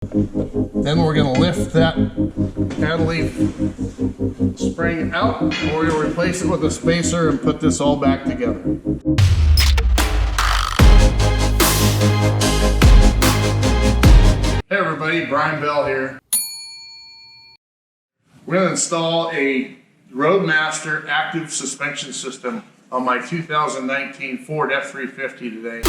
Then we're going to lift that paddle leaf spring out, and we're going to replace it with a spacer and put this all back together. Hey everybody, Bryan here. We're going to install a Roadmaster Active Suspension system on my 2019 Ford F350 today.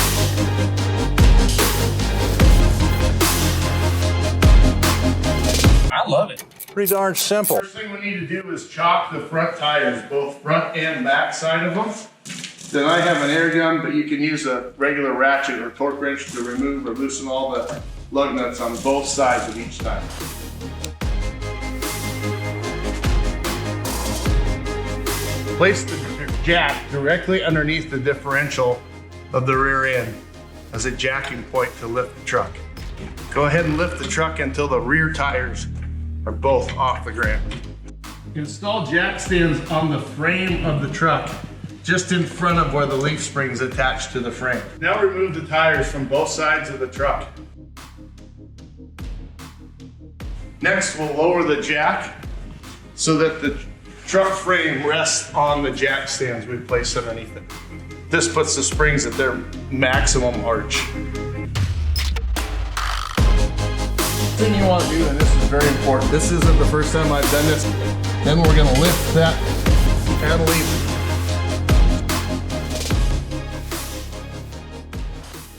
I love it. Pretty darn simple. First thing we need to do is chock the front tires, both front and back side of them. Then I have an air gun, but you can use a regular ratchet or torque wrench to remove or loosen all the lug nuts on both sides of each tire. Place the jack directly underneath the differential of the rear end as a jacking point to lift the truck. Go ahead and lift the truck until the rear tires are both off the ground. Install jack stands on the frame of the truck, just in front of where the leaf spring is attached to the frame. Now remove the tires from both sides of the truck. Next, we'll lower the jack so that the truck frame rests on the jack stands we place underneath it. This puts the springs at their maximum arch. The thing you want to do, and this is very important, this isn't the first time I've done this, then we're going to lift that paddle leaf